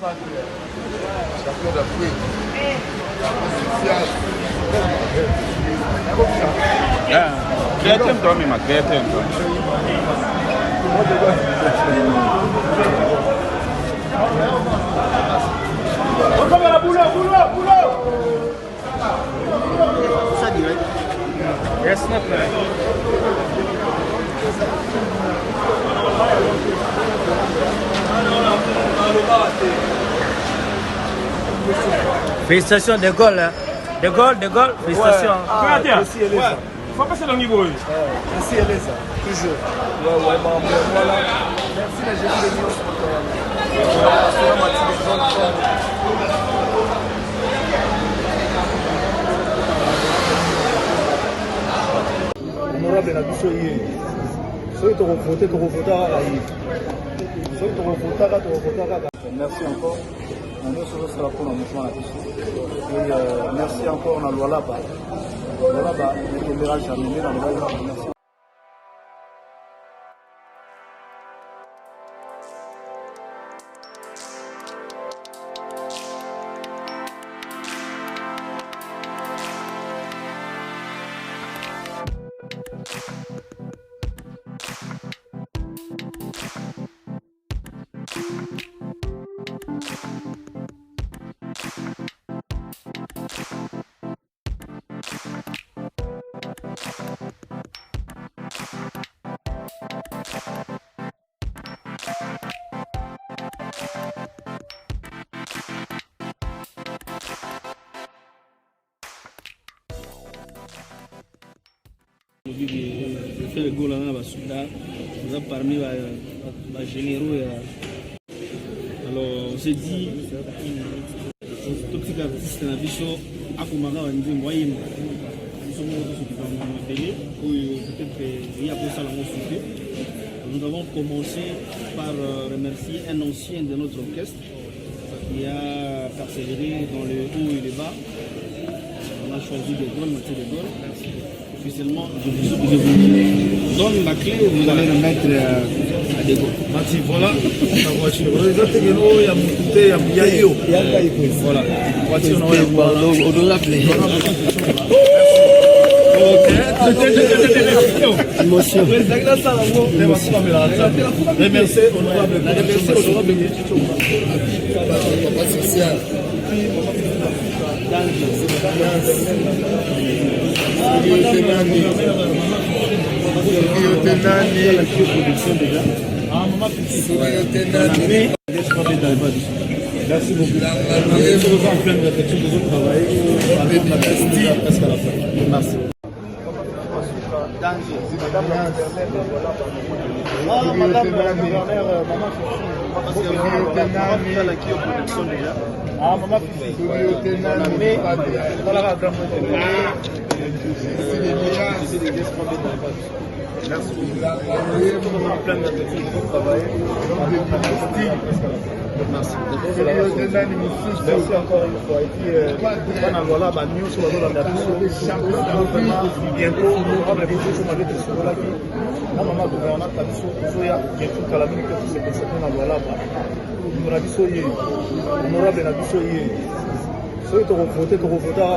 Champion d'Afrique. Creative drum, ma creative drum. Ça direct. Yes, not Félicitations de Gaulle. De Gaulle, félicitations. Faut passer le niveau. Merci Elisa, toujours. Ouais, voilà. Merci la jeune de honorable na biso ye. Soki merci encore. Et merci encore na Lualaba. Lualaba, le caméra jamais dans le merci. Je fais le goal là, on a parmi les généraux. Alors on s'est dit, tout ce qui a assisté à la vision, à Kumara, on dit moyen. Nous sommes nous avons commencé par remercier un ancien de notre orchestre qui a persévéré dans le haut et le bas. On a choisi de Gaulle, Mathieu de Gaulle. Officiellement, je vous donne la clé, vous allez le mettre à Dego. Mathieu, voilà la voiture. Voilà. Voiture, on doit l'appeler. Émotion. Remercier honorable. Merci beaucoup. Nous en pleine réflexion, nous allons travailler presque à la fin. Merci. Madame la gouverneur, maman merci encore une fois. Et puis, voilà, nous sommes dans la bientôt, nous avons les choses avec les choses là. Maman, on a pas de choses, il y a tout à la minute que c'est comme ça qu'on a là. Nous avons dit soyez, honorable, on a dit soyez. Soyez au voter, au voter,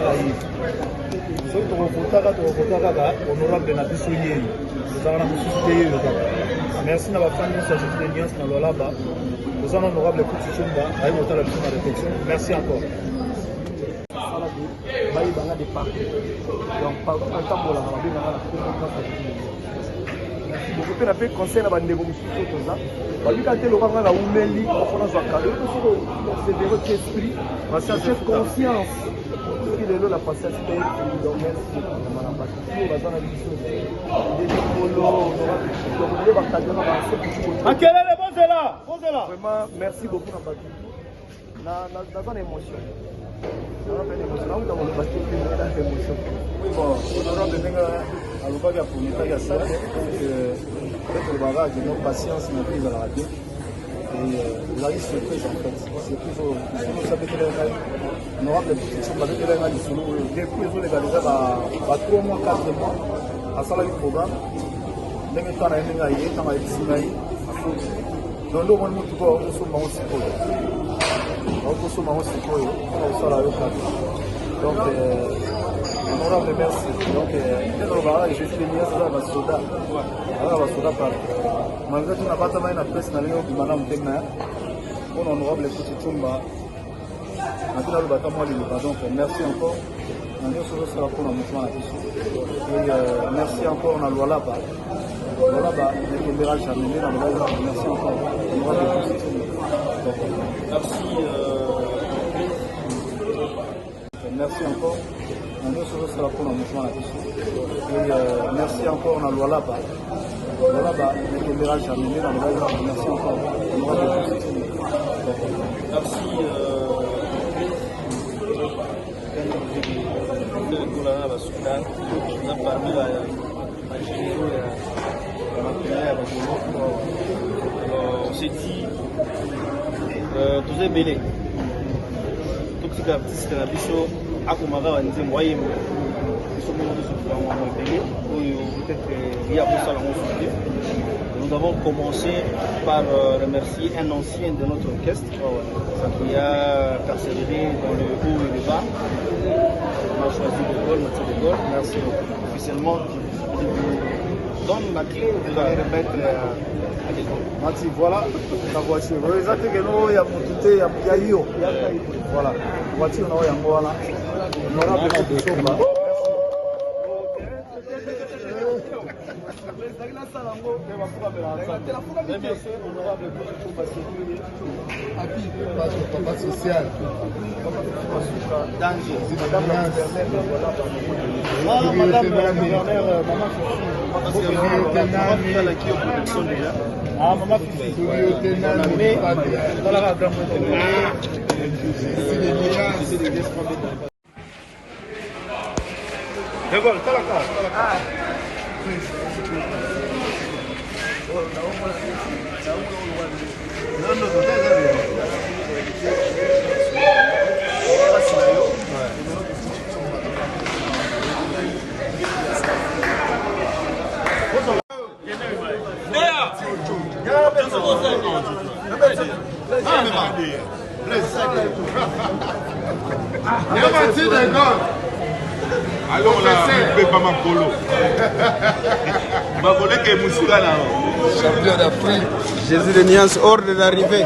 soyez au voter, honorable, on a dit soyez. Nous avons dit merci à la fin de cette réunion dans le là-bas. Nous avons honorable pour ce chumba, à une hauteur de réflexion. Merci encore. Beaucoup de gens conseillent la bande de beaucoup de choses. Quand le rang a ouvert l'île, on a c'est de votre esprit, parce que cette conscience qui est là, la patience est vraiment, merci beaucoup. Dans une émotion. Oui, bon, honorable Alubagi a fourni à ça, peut-être le bagage de notre patience, notre prise à la radio. Et la liste surprise en fait. C'est toujours, nous savons que l'honorable protection, avec les solo, depuis les légalisés à 3 mois, 4 mois, à ça, le programme. Même temps, il y a un temps à donc, nous sommes aussi tosomba ngo sikoyo mpona kosala yo kaka. Donc honorable merci. Donc naloba je suis venu aza basoda aza basoda partout malgré tout nabatama ye na presse na lelo obima na motema ya mpona honorable Kuti Tshumba nabi nalobaka mwa liloba. Donc merci encore na nyonso ozosala mpona mouvement na biso et merci encore na Lualaba nekembera jamais nde nalobaka merci encore honorable Kuti Tshumba. Merci encore. Nous sommes pour le mouvement là et merci encore na Lualaba nekembera jamais nalobaka merci encore honorable Kuti Tshumba. Merci. Parmi la généraux on s'est dit tous les bélés tous les artistes na biso akomaka banze moyen biso moko tosokilango ebele oyo peut-être ya kosala ngo souffler. Nous avons commencé par remercier un ancien de notre orchestre qui a persévéré dans le haut et le bas. On a choisi De Gaulle, Mathieu De Gaulle. Merci. Officiellement, je vous donne la clé, vous allez remettre à De Gaulle. Mathieu, voilà ta voiture. Vous savez que nous, il y a Moutouté, il y a Yo. Voilà. La voiture, il y a Ngoala. Honorable Kuti Tshumba. Papa social. Madame la gouverneur, maman De Gaulle, alors là, on peut pas m'appeler. Champion d'Afrique. Jésus de Niance, ordre d'arrivée.